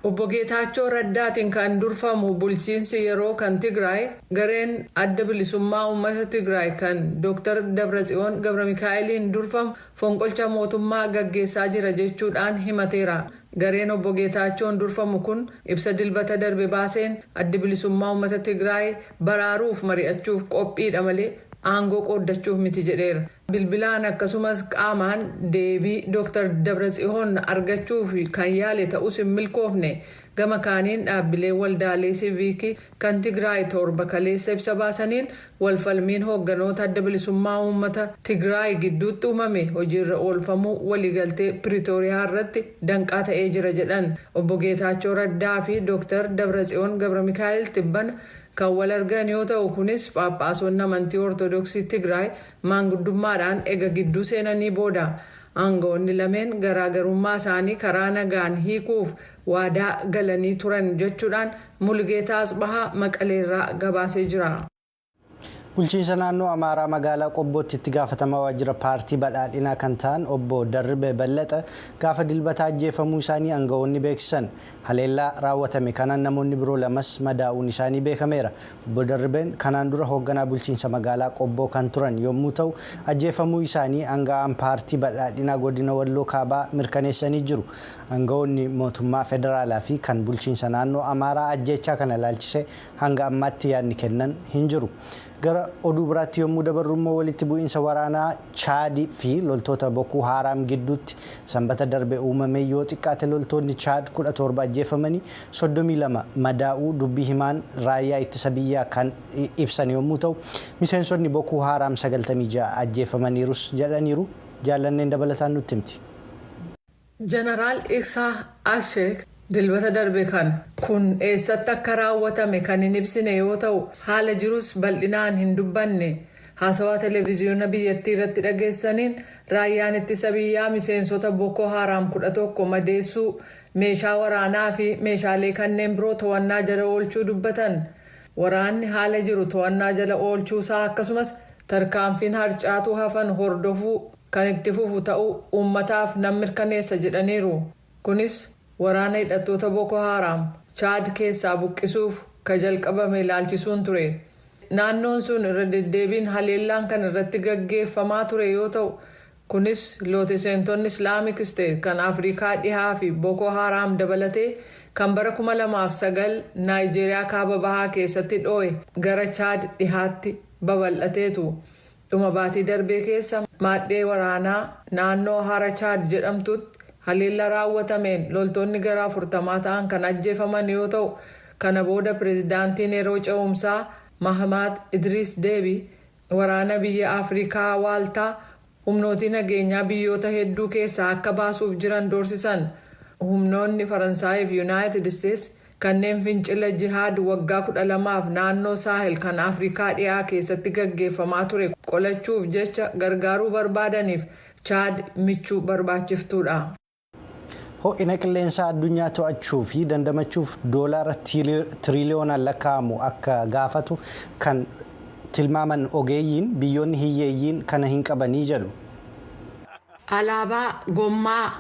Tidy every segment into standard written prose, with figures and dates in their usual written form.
Obbo Geetaachoo Raddaatiin kan durfamu bulchiinsi yeroo kan Tigraay gareen adda bilisummaa uummata Tigraay kan Dr. Dabratsiyoon Gabramikaa'eliin durfamu fonqolcha mootummaa gaggeessaa jira jechuudhaan himateera. Gareen Obbo Geetaachoon durfamu kun ibsa dilbata darbe baaseen adda bilisummaa uummata Tigraay baraaruuf mari'achuuf qophiidha malee aangoo qooddachuuf miti jedheera. Bilbilaan akkasumas qaamaan deebii Dr. Dabratsiyoon argachuuf kan yaale ta'us hin milkoofne. Gama kaaniin dhaabbilee waldaalee siiviikii kan Tigraay torba kaleessa ibsa baasaniin walfalmiin hoogganoota adda bilisummaa uummata Tigraay gidduutti uumame hojiirra oolfamuu waliigaltee Piriitooriyaa irratti danqaa ta'ee jira jedhan. Obbo Geetaachoo Raddaa fi Dr. Dabratsiyoon Gabramikaa'el Tibbana kan wal argan yoo ta'u kunis Phaaphaasonni amantii Ortodoksii Tigraay maanguddummaadhaan ega gidduu seenanii booda. Aangawoonni lameen garaagarummaa isaanii karaa nagaan hiikuuf waadaa galanii turan jechuudhaan Mulgeetaa Asbahaa Maqaleerraa gabaasee jira. Bulchiinsa naannoo Amaaraa magaalaa Qobbootti itti gaafatamaa waajjira paartii badhaadhinaa kan ta'an obbo Darbe Ballaxa gaafa dilbataa ajjeefamuu isaanii aangawoonni beeksisan. Haleellaa raawwatame kanaan namoonni biroo lamas madaa'uun isaanii beekameera. Obbo Darbeen kanaan dura hoogganaa bulchiinsa magaalaa Qobboo kan turan yommuu ta'u ajjeefamuu isaanii aanga'aan paartii badhaadhinaa godina Walloo Kaabaa mirkaneessanii jiru. Aangawoonni mootummaa federaalaa fi kan bulchiinsa naannoo Amaaraa ajjechaa kana ilaalchisee hanga ammaatti yaadni kennan hin jiru. Gara oduu biraatti yommuu dabarru immoo walitti bu'iinsa waraanaa Chaad fi loltoota Boko Haram gidduutti sanbata darbe uumame yoo xiqqaate loltoonni Chaad 17 ajjeefamanii 32 madaa'uu dubbii himaan raayyaa ittisa biyyaa kan ibsan yommuu ta'u miseensonni Boko Haram 96 ajjeefamaniirus jedhaniiru. Jaallanneen dabalataan nutti himti. Jeneraal Isaa Ashek dilbata darbe kan kun eessatti akka raawwatame kan hin ibsine yoo ta'u haala jirus bal'inaan hin dubbanne. Haasawaa televiziyoona biyyattii irratti dhageessaniin raayyaan ittisa biyyaa miseensota Boko Haram 11 madeessuu meeshaa waraanaa fi meeshaalee kanneen biroo to'annaa jala oolchuu dubbatan. Waraanni haala jiru to'annaa jala oolchuusaa akkasumas tarkaanfiin harcaatuu hafan hordofuu kan itti fufu ta'uu uummataaf nan mirkaneessa jedhaniiru. Kunis waraana hidhattoota Boko Haram Chaad keessaa buqqisuuf ka jalqabame ilaalchisuun ture. Naannoon sun irra deddeebiin haleellaan kan irratti gaggeeffamaa ture yoo ta'u kunis lootiseentonni Islaamic State kan Afrikaa dhihaa fi Boko Haram dabalatee kan bara 2009 Naayijeeriyaa kaaba bahaa keessatti dhoo'e gara Chaad dhihaatti babal'ateetu. Dhuma baatii darbee keessa maadhee waraanaa naannoo Hara Chaad jedhamtutti haleella raawwatameen loltoonni gara 40 ta'an kan ajjeefaman yoo ta'u kana booda pireezidaantiin yeroo ce'umsaa Mahamad Idris Debi waraana biyya Afrikaa waaltaa humnooti nageenyaa biyyoota hedduu keessaa akka baasuuf jiran doorsisan. Humnoonni Faransaayii fi United States kanneen fincila jihaad waggaa 12f naannoo Saahel kan Afrikaa dhiyaa keessatti gaggeeffamaa ture qolachuuf jecha gargaaruu barbaadaniif Chaad michuu barbaachiftuudha. Ho'ina qilleensaa addunyaa to'achuu fi dandamachuuf doolaara tiriliyoonaan lakkaa'amu akka gaafatu kan tilmaaman ogeeyyiin biyyoonni hiyyeeyyiin kana hin qabanii jedhu. Alaabaa, gommaa,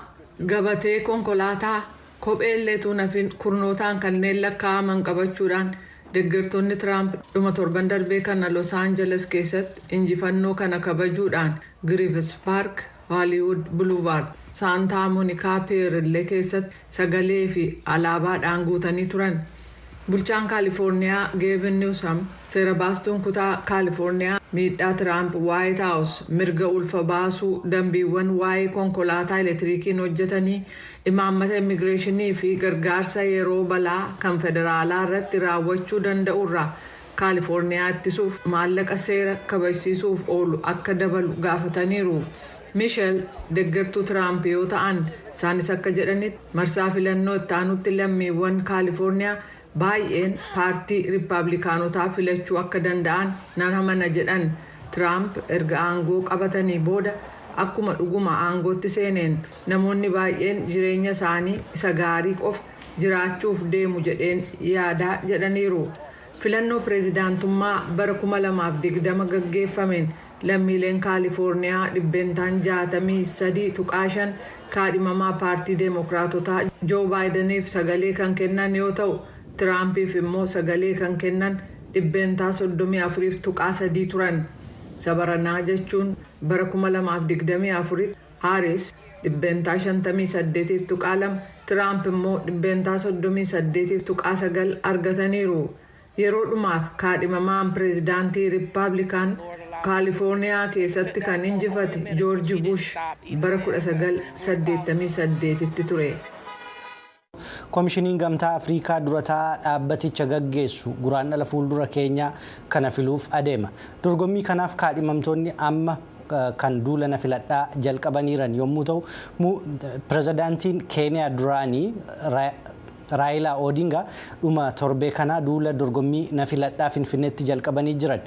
gabatee konkolaataa, kopheellee tuunafin kurnootaan kanneen lakkaa'aman qabachuudhaan deeggartoonni Tiraamp dhuma torban darbee kana Los Angeles keessatti injifannoo kana kabajuudhaan Griffith Park, Hollywood Boulevard, Santa Monica Pier illee keessatti sagalee fi alaabaadhaan guutanii turan. Bulchaan Kaalifoorniyaa Gavin Newsom seera baastuun kutaa Kaalifoorniyaa miidhaa Tiraamp White House mirga ulfa baasuu dambiiwwan waa'ee konkolaataa elektiriikiin hojjetanii imaammata immigireeshinii fi gargaarsa yeroo balaa kan federaalaa irratti raawwachuu danda'urraa Kaalifoorniyaa ittisuuf maallaqa seera kabachiisuuf oolu akka dabalu gaafataniiru. Michel deeggartuu Tiraamp yoo ta'an isaanis akka jedhanitti marsaa filannoo itti aanutti lammiiwwan Kaalifoorniyaa baay'een paartii Riippaabilikaanotaa filachuu akka danda'an nan amana jedhan. Tiraamp erga aangoo qabatanii booda akkuma dhuguma aangootti seeneen namoonni baay'een jireenya isaanii isa gaarii qofa jiraachuuf deemu jedheen yaadaa jedhaniiru. Filannoo pireezidaantummaa bara 2020 gaggeeffameen lammiileen Kaalifoorniyaa dhibbentaan 63.5 kaadhimamaa paartii deemokiraatotaa joo baayidaniif sagalee kan kennan yoo ta'u tiraampiif immoo sagalee kan kennan dhibbeentaa 34.3 turan. Sabaranaa jechuun bara 2024 haaris dhibbeentaa 58.2 tiraamp immoo dhibbeentaa 38.9 argataniiru. Yeroo dhumaaf kaadhimamaan pireezidaantii riippaabilikaan kaalifoorniyaa keessatti kan injifate joorji bush bara 1988tti ture. Koomishiniin Gamtaa Afrikaa durataa dhaabbaticha gaggeessu guraandhala fuuldura keenyaa kana filuuf adeema. Dorgommii kanaaf kaadhimamtoonni amma kan duulana filadhaa jalqabaniiran yommuu ta'u pireezidaantiin Keeniyaa duraanii Raayilaa Oodingaa dhuma torbee kana duula dorgommii na filadhaa Finfinneetti jalqabanii jiran.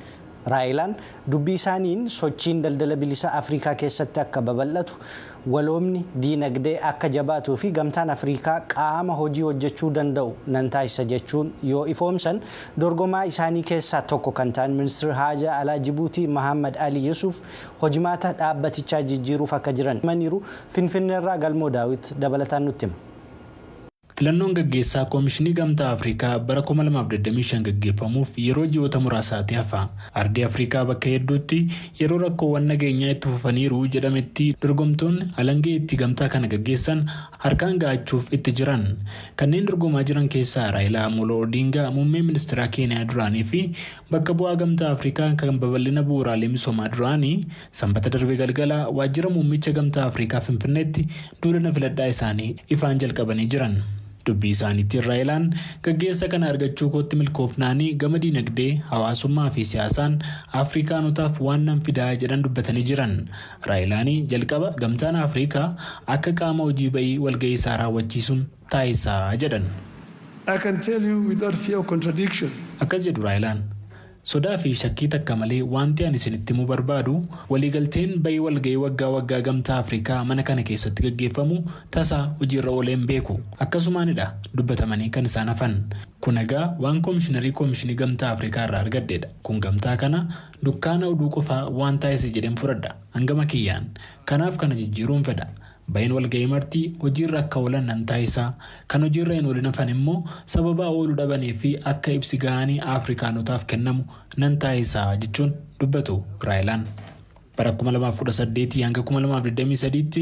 Raayilaan dubbii isaaniin sochiin daldala bilisa Afrikaa keessatti akka babal'atu waloomni diinagdee akka jabaatuu fi gamtaan Afrikaa qaama hojii hojjechuu danda'u nan taasisa jechuun yoo ifoomsan dorgomaa isaanii keessaa tokko kan ta'an ministeerri haajaa alaa Jibuutii Mahammad Ali Yusuf hojimaata dhaabbatichaa jijjiiruuf akka jiran himaniiru. Finfinneerraa Galmoo Daawit dabalataan nutti hima. Filannoon gaggeessaa Koomishinii Gamtaa Afrikaa bara 2025 gaggeeffamuuf yeroo ji'oota muraasaatti hafa. Ardii Afrikaa bakka hedduutti yeroo rakkoowwan nageenyaa itti fufaniiru jedhametti dorgomtoonni alangee itti gamtaa kana gaggeessan harkaan ga'achuuf itti jiran. Kanneen dorgomaa jiran keessaa Raayilaa Amolo Odingaa muummee ministeera Keeniyaa duraanii fi bakka bu'aa Gamtaa Afrikaa kan babal'ina bu'uuraalee misoomaa duraanii sanbata darbee galgala waajjira muummicha Gamtaa Afrikaa Finfinneetti duulana filadhaa isaanii ifaan jalqabanii jiran. Dubbii isaaniitiin Raayilaan gaggeessa kana argachuu kootti milkoofnaanii gama diinagdee, hawaasummaa fi siyaasaan Afrikaanotaaf waan nan fidaa jedhan dubbatanii jiran. Raayilaanii jalqaba gamtaan Afrikaa akka qaama hojii ba'ii walga'ii isaa raawwachiisuun taasisaa jedhan. I can tell you without fear of contradiction. Akkas jedhu Raayilaan. Sodaa fi shakkii takka malee wanti ani isinitti himuu barbaadu waliigalteen ba'ii walga'ii waggaa gamtaa Afrikaa mana kana keessatti gaggeeffamu tasaa hojiirra ooleen beeku. Akkasumaanidha dubbatamanii kan isaan hafan. Kun egaa waan koomishinii gamtaa Afrikaa irraa argadheedha. Kun gamtaa kana dukkaana oduu qofaa waan taasise jedheen fudhadha. Hangama kiyyaan. Kanaaf kana jijjiiruun fedha. Bayin walga'ii martii hojiirra akka oolan nan taasisaa. Kan hojiirra hin oolin hafan immoo sababa ooluu dhabanii fi akka ibsi ga'anii Afrikaanotaaf kennamu nan taasisaa jechuun dubbatu Raayilaan. Bara 2018 hanga 2023tti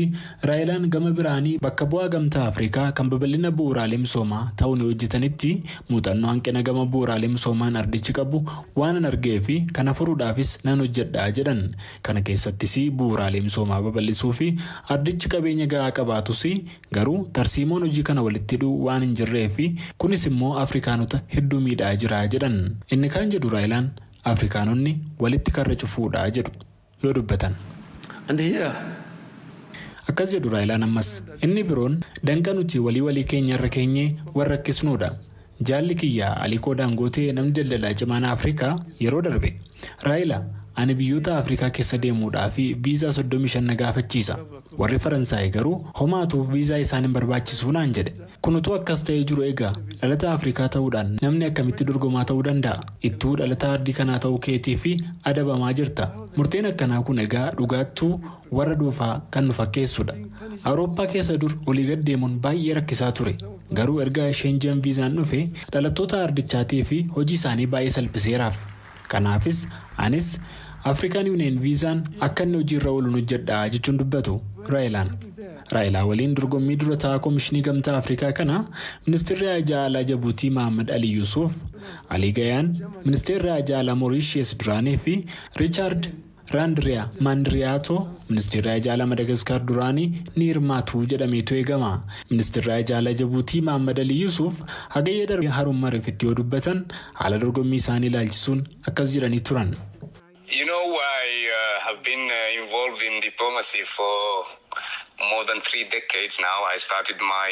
Raayilaan gama biraanii bakka bu'aa gamtaa Afrikaa kan babal'ina bu'uuraalee misoomaa ta'uun hojjetanitti muuxannoo hanqina gama bu'uuraalee misoomaan ardichi qabu waan argee fi kana furuudhaafis nan hojjedhaa jedhan. Kana keessattis bu'uuraalee misoomaa babal'isuu fi ardichi qabeenya gahaa qabaatus garuu tarsiimoon hojii kana walitti hidhuu waan hin jirree fi kunis immoo Afrikaanota hedduu miidhaa jira jedhan. Inni kaan jedhu Raayilaan Afrikaanonni walitti karra cufuudhaa jedhu. Yoo dubbatan. Akkas jedhu Raayilaan ammas inni biroon danqa nuti walii keenya irra keenyee warra rakkisnuudha. Jaalli kiyyaa Alikoo Daangootee namni daldalaa cimaan Afrikaa yeroo darbe Raayilaa ani biyyoota Afrikaa keessa deemuudhaa fi viizaa 35 na gaafachiisa. Warri Faransaay garuu homaatuuf viizaa isaaniin barbaachisuu naan jedhe. Kunutu akkas ta'ee jiru egaa dhalataa Afrikaa ta'uudhaan namni akkamitti dorgomaa ta'uu danda'a? Ittuu dhalataa ardii kanaa ta'uu keetii fi adabamaa jirta. Murteen akkanaa kun egaa dhugaattuu warra dhuunfaa kan nu fakkeessudha. Awurooppaa keessa dur olii gad deemuun baay'ee rakkisaa ture. Garuu erga Schengen viizaan dhufe dhalattoota ardichaatii fi hojii isaanii baay'ee salphiseeraaf. Kanaafis anis Afrikaan Yuuniyeen viizaan akka inni hojiirra ooluun hojjedhaa jechuun dubbatu Raayilaan. Raayilaa waliin dorgommii dura taa'aa Koomishinii Gamtaa Afrikaa kana Ministeerri Haajaa Alaa Jibuutii Mahammad Ali Yusuf, Alii Gayaan, Ministeerri Haajaa Alaa Moorishees duraanii fi Riichaard Raandiriyaa Maandiriyaatoo Ministeerri Haajaa Alaa Madagaskar duraanii ni hirmaatu jedhameetu eegama. Ministeerri Haajaa Alaa Jibuutii Mahammad Ali Yusuf hagayya darbee Harummaa Reefitti yoo dubbatan haala dorgommii isaanii ilaalchisuun akkas jedhanii turan. You know, I have been involved in diplomacy for more than 3 decades now. I started my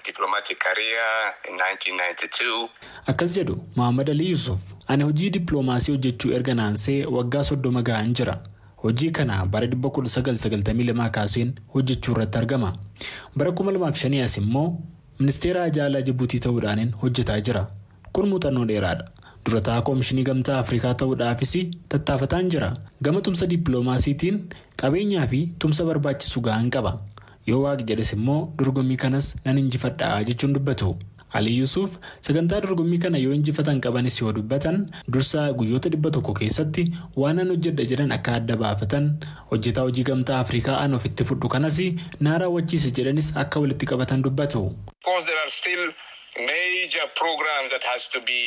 diplomatic career in 1992. Akkas jedhu Mahammad Ali Yusuf. Ani hojii dippiloomaasii hojjechuu erga naansee waggaa 30 ga'an jira. Hojii kana bara 1992 kaaseen hojjechuu irratti argama. Bara 2005 as immoo Ministeera Haajaa Alaa Jibuutii ta'uudhaan hojjetaa jira. Kun muuxannoo dheeraadha. Durataa Koomishinii Gamtaa Afrikaa ta'uudhaafis tattaafataan jira. Gama tumsa dippiloomaasiitiin qabeenyaa fi tumsa barbaachisu gahaan qaba. yoo waaqni jedhes immoo dorgommii kanas nan injifadha jechuun dubbatu. Ali Yusuf sagantaa dorgommii kana yoo injifatan qabanis yoo dubbatan dursaa guyyoota 100 keessatti waan an hojjedha jedhan akka adda baafatan hojjetaa hojii gamtaa Afrikaa an ofitti fudhu kanas naara wachiise jedhanis akka walitti qabatan dubbatu. Because there are still major programs that has to be,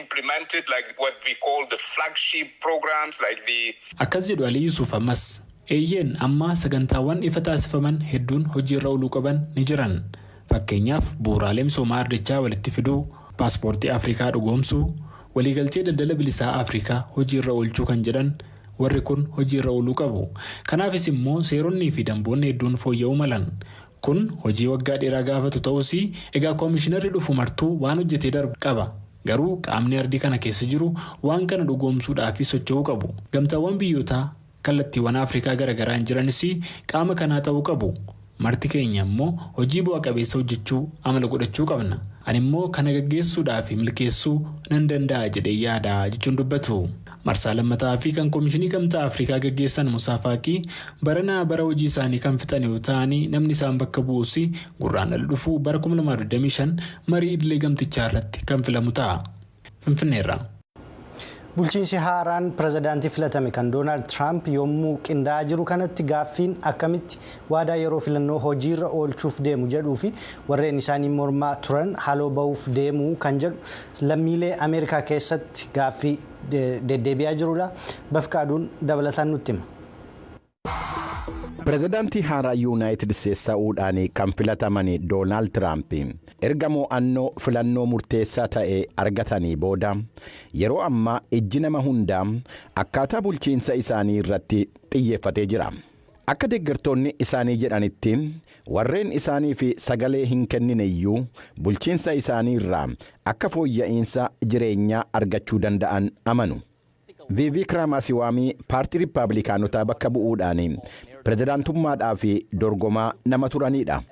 implemented, like what we call the flagship programs, like the. Akkas jedhu Ali Yusuf ammas eeyyeen amma sagantaawwan ifa taasifaman hedduun hojiirra ooluu qaban ni jiran. Fakkeenyaaf bu'uuraalee misoomaa ardichaa walitti fiduu, paaspoortii Afrikaa dhugoomsuu, waliigaltee daldala bilisaa Afrikaa hojiirra oolchuu kan jedhan warri kun hojiirra ooluu qabu. Kanaafis immoo seeronnii fi damboonni hedduun fooyya'uu malan. Kun hojii waggaa dheeraa gaafatu ta'us egaa koomishinarri dhufu martuu waan hojjetee darbu qaba. Garuu qaamni ardii kana keessa jiru waan kana dhugoomsuudhaaf socho'uu qabu. Gamtaawwan biyyootaa kallattiiwwan Afrikaa garaagaraan jiranis qaama kanaa ta'uu qabu. Marti keenya immoo hojii bu'a qabeessa hojjechuu amala godhachuu qabna. Ani immoo kana gaggeessuudhaaf milkeessuu nan danda'a jedhee yaada jechuun dubbatu. Marsaa lammataa fi kan koomishinii gamtaa Afrikaa gaggeessan Musaa Faaqii bara hojii isaanii kan fixan yoo ta'anii namni isaan bakka bu'us gurraandhala dhufuu bara 2025 marii idilee gamtichaa irratti kan filamu ta'a. Finfinneerra. Bulchiinsi haaraan pirezidaantii filatame kan Doonaald Tiraamp yommuu qindaa'aa jiru kanatti gaaffiin akkamitti waadaa yeroo filannoo hojiirra oolchuuf deemu jedhuu fi warreen isaanii mormaa turan haaloo ba'uuf deemu kan jedhu lammiilee Ameerikaa keessatti gaaffii deddeebi'aa jirudha. Bafqaaduun dabalataan nutti hima. Pirezidaantii haaraa Yuunaayitid Isteetsi ta'uudhaan kan filataman Doonaald Tiraamp erga mo'annoo filannoo murteessaa ta'e argatanii booda yeroo ammaa ijji nama hundaa akkaataa bulchiinsa isaanii irratti xiyyeeffatee jira. Akka deeggartoonni isaanii jedhanitti warreen isaanii fi sagalee hin kennine iyyuu bulchiinsa isaanii irraa akka fooyya'insa jireenyaa argachuu danda'an amanu. Vivek Ramaswamy paartii Riippaabilikaanotaa bakka bu'uudhaan pirezidaantummaadhaaf dorgomaa nama turanidha.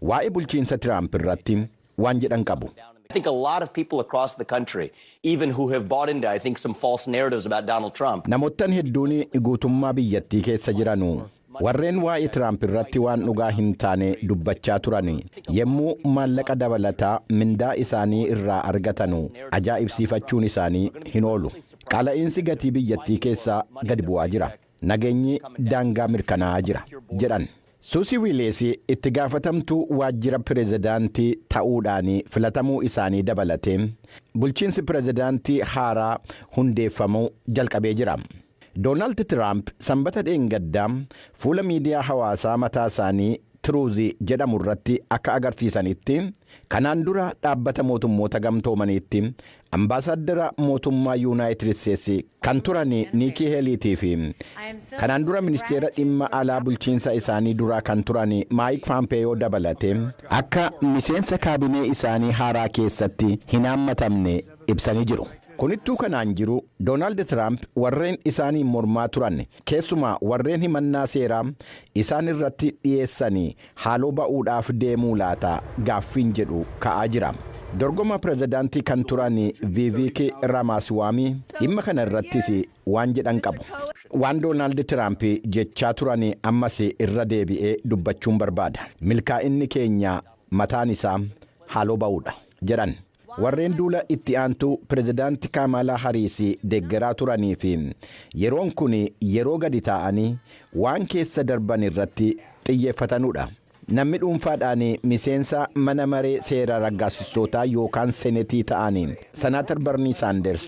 Waa'ee bulchiinsa Tiraamp irratti waan jedhan qabu. I think a lot of people across the country, even who have bought into, I think, some false narratives about Donald Trump. Namoottan hedduun guutummaa biyyattii keessa jiranu. Warreen waa'ee Tiraamp irratti waan dhugaa hin taane dubbachaa turan yemmuu maallaqa dabalataa mindaa isaanii irraa argatanu ajaa'ibsiifachuun isaanii hin oolu. Qaala'insi gatii biyyattii keessaa gad bu'aa jira. Nageenyi daangaa mirkanaa'aa jira jedhan. Suusii Wiilees itti gaafatamtuu waajjira pirezidaantii ta'uudhaan filatamuu isaanii dabalatee bulchiinsi pirezidaantii haaraa hundeeffamuu jalqabee jira. Doonaald Tiraamp sanbata dheengaddaa fuula miidiyaa hawaasaa mataa isaanii Tiruuzii jedhamu irratti akka agarsiisanitti kanaan dura dhaabbata mootummoota gamtoomaniitti ambaasaadara mootummaa Yuunaayitid Isteetsi kan turan Niikii Heeliitii fi kanaan dura ministeera dhimma alaa bulchiinsa isaanii duraa kan turan Maayik Paampeyoo dabalatee akka miseensa kaabinee isaanii haaraa keessatti hin hammatamne ibsanii jiru. Kunittuu kanaan jiru Doonaald Tiraamp warreen isaanii mormaa turan keessumaa warreen himannaa seeraa isaan irratti dhiyeessanii haaloo ba'uudhaaf deemuu laata gaaffiin jedhu ka'aa jira. Dorgoma pirezidaantii kan turan Vivek Ramaswamy dhimma kana irrattis waan jedhan qabu. Waan Doonaald Tiraamp jechaa turan ammas irra deebi'ee dubbachuun barbaada. Milkaa'inni keenya mataan isaa haaloo ba'uudha jedhan. Warreen duula itti aantuu pirezidaantii Kamalaa Hariis deeggaraa turanii fi yeroon kun yeroo gadi taa'anii waan keessa darban irratti xiyyeeffatanudha. Namni dhuunfaadhaan miseensa mana maree seera raggaasistootaa yookaan senetii ta'anii Sanaatar Barnii Saanders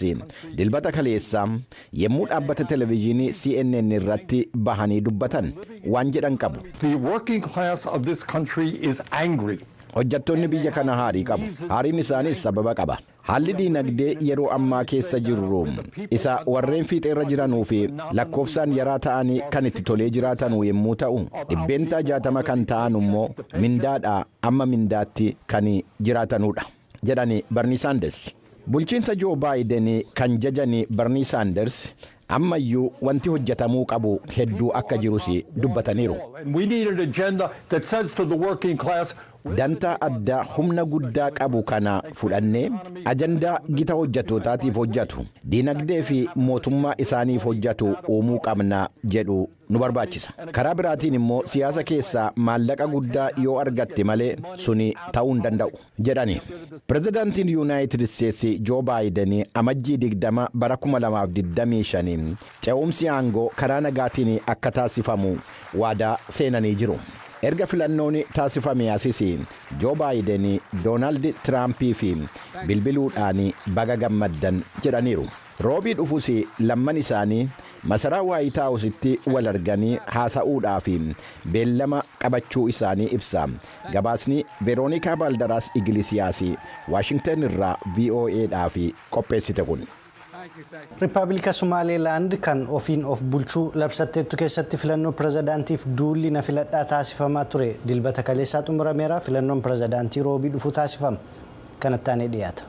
dilbata kaleessaa yemmuu dhaabbata televezyiinii CNN irratti bahanii dubbatan waan jedhan qabu. The working class of this country is angry. Hojjettoonni biyya kana haarii qabu. Haariin isaaniis sababa qaba. Haalli diinagdee yeroo ammaa keessa jirru isa warreen fiixeerra jiranuu fi lakkoofsaan yaraa ta'anii kan itti tolee jiraatanu yommuu ta'u, dhibbeentaa 60 kan ta'an immoo mindaadhaa amma mindaatti kan jiraatanudha jedhani Barnii Saanders. Bulchiinsa Joo Baayiden kan jajani Barnii Saanders ammayyuu wanti hojjetamuu qabu hedduu akka jirus dubbataniiru. We need an agenda that says to the working class, dantaa addaa humna guddaa qabu kana fudhannee ajandaa gita hojjettootaatiif hojjetu diinagdee fi mootummaa isaaniif hojjetu uumuu qabna jedhu nu barbaachisa. Karaa biraatiin immoo siyaasa keessaa maallaqa guddaa yoo argatte malee suni ta'uu hin danda'u jedhani. Pireezidaantiin Yuunaayitid Isteetsi Joo Baayiden amajjii 20 bara 2025 ce'umsi aangoo karaa nagaatiin akka taasifamu waadaa seenanii jiru. Erga filannoon taasifame asis Joo Baayiden Doonaald Tiraampii fi bilbiluudhaan baga gammaddan jedhaniiru. Roobii dhufus lamman isaanii masaraa Waayit Haawusitti wal arganii haasa'uudhaaf beellama qabachuu isaanii ibsa. Gabaasni Veeroonikaa Baaldaraas Igilisiyaas Waashingtan irraa VOA'dhaaf qopheessite kun. Riippaabilika Somaaliilaand kan ofiin of bulchuu labsatteettu keessatti filannoo pirezidaantiif duulli na filadhaa taasifamaa ture. Dilbata kaleessaa xumurameera. Filannoon pirezidaantii roobii dhufu taasifama. Kanatti aanee dhiyaata.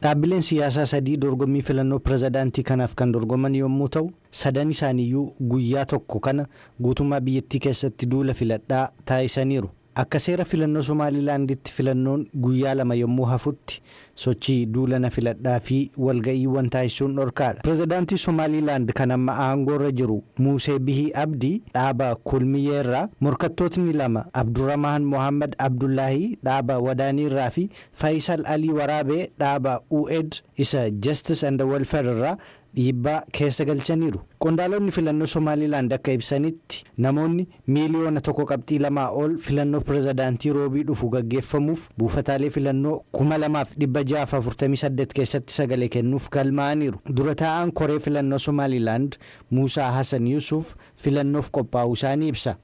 Dhaabbileen siyaasaa sadii dorgommii filannoo pirezidaantii kanaaf kan dorgoman yommuu ta'u, sadan isaaniiyyuu guyyaa tokko kana guutummaa biyyattii keessatti duula filadhaa taasisaniiru. Akka seera filannoo Somaaliilaanditti filannoon guyyaa lama yommuu hafutti sochii duula na filadhaa fi walga'iiwwan taasisuun dhorkaadha. Pireezidaantii Somaaliilaand kan amma aangoorra jiru Muusee Bihii Abdii dhaaba Kulmiyyeerraa, morkattootni lama Abdurrahmaan Mohammad Abdullaahii dhaaba Wadaaniirraa fi Faayisal Alii Waraabee dhaaba UED isa Justice and Welfare irraa dhiibbaa keessa galchaniiru. Qondaalonni filannoo Somaaliilaand akka ibsanitti namoonni miiliyoona 1.2 ol filannoo pirezidaantii roobii dhufu gaggeeffamuuf buufataalee filannoo 2648 keessatti sagalee kennuuf galmaa'aniiru. Dura taa'aan koree filannoo Somaaliilaand Muusaa Hassan Yuusuf filannoof qophaa'uu isaanii ibsa.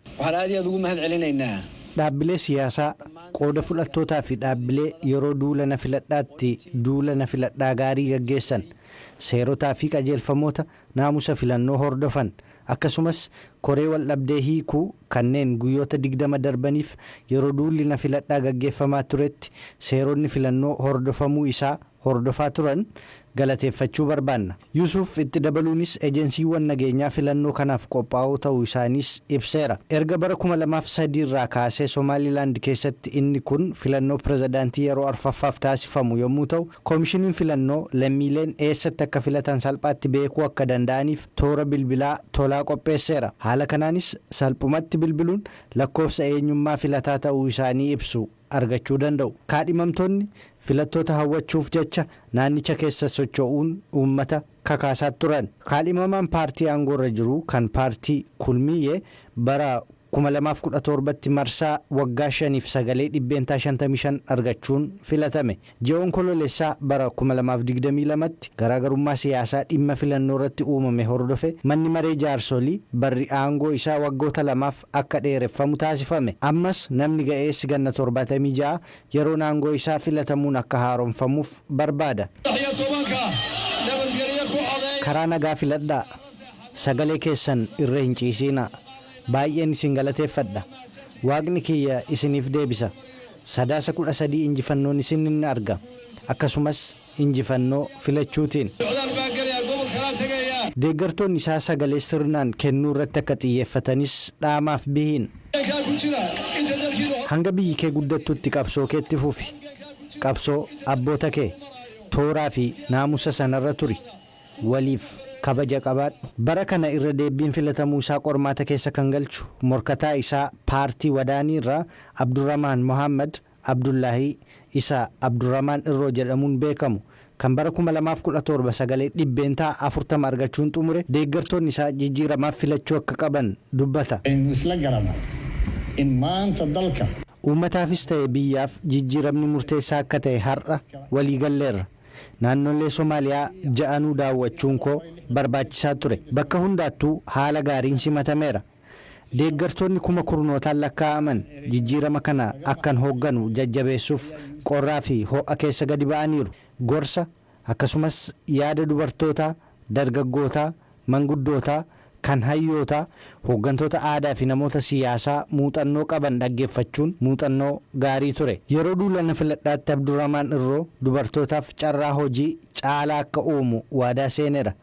Dhaabbilee siyaasaa qooda fudhattootaa fi dhaabbilee yeroo duula na filadhaatti duula na filadhaa gaarii gaggeessan seerotaa fi qajeelfamoota naamusa filannoo hordofan akkasumas koree wal dhabdee hiikuu kanneen guyyoota 20 darbaniif yeroo duulli na filadhaa gaggeeffamaa turetti seeronni filannoo hordofamuu isaa hordofaa turan galateeffachuu barbaanna. Yuusuf itti dabaluunis ejensiiwwan nageenyaa filannoo kanaaf qophaa'oo ta'uu isaaniis ibseera. Erga bara 2003 irraa kaasee Somaaliilaand keessatti inni kun filannoo pirezidaantii yeroo arfaffaaf taasifamu yommuu ta'u, koomishiniin filannoo lammiileen eessatti akka filatan salphaatti beekuu akka danda'aniif toora bilbilaa tolaa qopheesseera. Haala kanaanis salphumatti bilbiluun lakkoofsa eenyummaa filataa ta'uu isaanii ibsu argachuu danda'u. Kaadhimamtoonni filattoota hawwachuuf jecha naannicha keessa socho'uun uummata kakaasaa turan. Kaadhimamaan paartii aangoorra jiru kan paartii Kulmiyyee bara 2017tti marsaa waggaa 5f sagalee 55 argachuun filatame. Ji'oon kololeessaa bara 2022tti garaagarummaa siyaasaa dhimma filannoo irratti uumame hordofe manni maree jaarsolii barri aangoo isaa waggoota lamaaf akka dheereffamu taasifame. Ammas namni ga'eessi ganna 76 yeroo aangoo isaa filatamuun akka haaromfamuuf barbaada. Karaa nagaa filadhaa. Sagalee keessan irra hin ciisinaa. Baay'een isin galateeffadha. Waaqni kiyya isiniif deebisa. Sadaasa 13 injifannoon isin hin arga. Akkasumas injifannoo filachuutiin. Deeggartoonni isaa sagalee sirnaan kennuu irratti akka xiyyeeffatanis dhaamaaf bihiin. Hanga biyyi kee guddattutti qabsoo keetti fufi. Qabsoo abboota kee tooraa fi naamusa sanarra turi. Waliif kabaja qabaadhu. Bara kana irra deebiin filatamuu isaa qormaata keessa kan galchu morkataa isaa paartii Wadaanii irraa Abdurrahmaan Mohammad Abdullaahii isa Abdurrahmaan Irroo jedhamuun beekamu kan bara 2017 sagalee 40 argachuun xumure deeggartoonni isaa jijjiiramaaf filachuu akka qaban dubbata. Uummataafis ta'e biyyaaf jijjiiramni murteessaa akka ta'e har'a waliigalleerra. Naannolee Somaaliyaa ja'anuu daawwachuun koo barbaachisaa ture. Bakka hundaattuu haala gaariin simatameera. Deeggartoonni kuma kurnootaan lakkaa'aman jijjiirama kana akkan hoogganu jajjabeessuuf qorraa fi ho'a keessa gadi ba'aniiru. Gorsa akkasumas yaada dubartootaa, dargaggootaa, manguddootaa, kan hayyootaa, hooggantoota aadaa fi namoota siyaasaa muuxannoo qaban dhaggeeffachuun muuxannoo gaarii ture. Yeroo duula na filadhaatti Abdurrahmaan Irroo dubartootaaf carraa hojii caalaa akka uumu waadaa seeneera.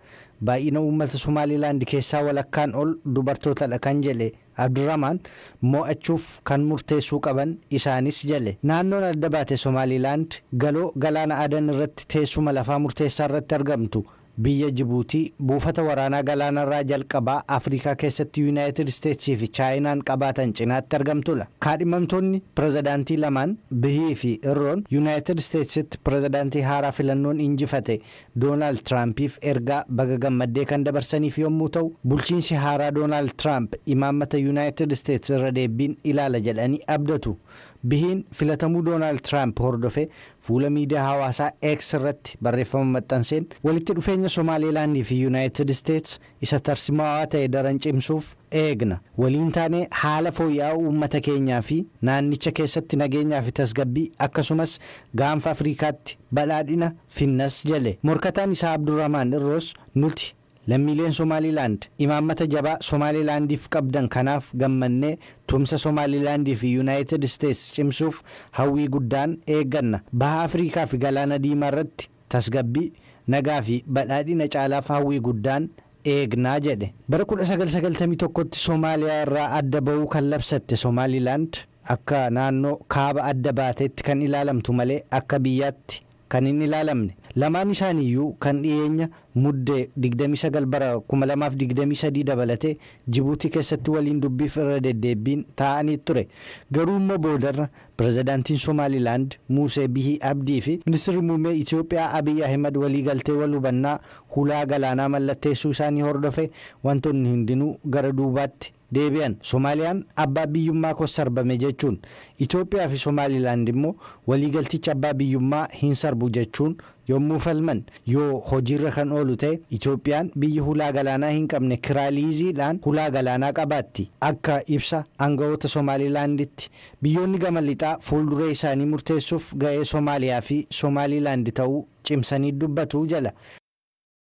Baay'ina uummata Somaaliilaand keessaa walakkaan ol dubartootadha kan jedhe Abdurrahman mo'achuuf kan murteessuu qaban isaanis jale. Naannoon adda baate Somaalilaand galoo galaana Adan irratti teessuma lafaa murteessaa irratti argamtu. Biyya Jibuutii buufata waraanaa galaanarraa jalqabaa Afrikaa keessatti Yuunaayitid Isteetsii fi Chaayinaan qabaatan cinaatti argamtudha. Kaadhimamtoonni pirezidaantii lamaan Bihii fi Irroon Yuunaayitid Isteetsitti pirezidaantii haaraa filannoon injifate Doonaald Tiraampiif ergaa baga gammaddee kan dabarsaniif yommuu ta'u, bulchiinsi haaraa Doonaald Tiraamp imaammata Yuunaayitid Isteets irra deebiin ilaala jedhanii abdatu. Bihiin filatamuu Doonaald Tiraamp hordofee fuula miidiyaa hawaasaa X irratti barreeffama maxxanseen walitti dhufeenya Somaalilaandii fi Yuunaayitid Isteets isa tarsimaawaa ta'e daran cimsuuf eegna. Waliin taanee haala fooyya'aa uummata keenyaa fi naannicha keessatti nageenyaa fi tasgabbii akkasumas gaanfa Afrikaatti badhaadhina finnas jale. Morkataan isaa Abdurrahman Irroos nuti lammiileen Somaalilaand imaammata jabaa Somaalilaandiif qabdan kanaaf gammannee tumsa Somaalilaandii fi Yuunaayitid Isteets cimsuuf hawwii guddaan eegganna. Baha Afrikaa fi Galaana Diimaa irratti tasgabbii nagaa fi badhaadhina caalaaf hawwii guddaan eegnaa jedhe. Bara 1991tti Soomaaliyaa irraa adda ba'uu kan labsatte Somaalilaand akka naannoo kaaba adda baateetti kan ilaalamtu malee akka biyyaatti kan hin ilaalamne. Lamaan isaaniiyyuu kan dhiyeenya muddee 29 bara 2023 dabalatee Jibuutii keessatti waliin dubbiif irra deddeebiin taa'anii ture. Garuu immoo boodarra pirezidaantiin Somaalilaand Muusee Bihii Abdii fi ministeerri muummee Itoophiyaa Abiy Ahmed waliigaltee wal hubannaa hulaa galaanaa mallatteessuu isaanii hordofe wantoonni hundinuu gara duubaatti deebi'an. Soomaaliyaan abbaa biyyummaa koo sarbame jechuun Itoophiyaa fi Somaalilaand immoo waliigalticha abbaa biyyummaa hin sarbu jechuun yommuu falman yoo hojiirra kan oolu ta'e Itoophiyaan biyya hulaa galaanaa hin qabne kiraaliiziidhaan hulaa galaanaa qabaatti. Akka ibsa aangawoota Somaalilaanditti biyyoonni gama lixaa fuulduree isaanii murteessuuf ga'ee Soomaaliyaa fi Somaalilaand ta'uu cimsanii dubbatu jala.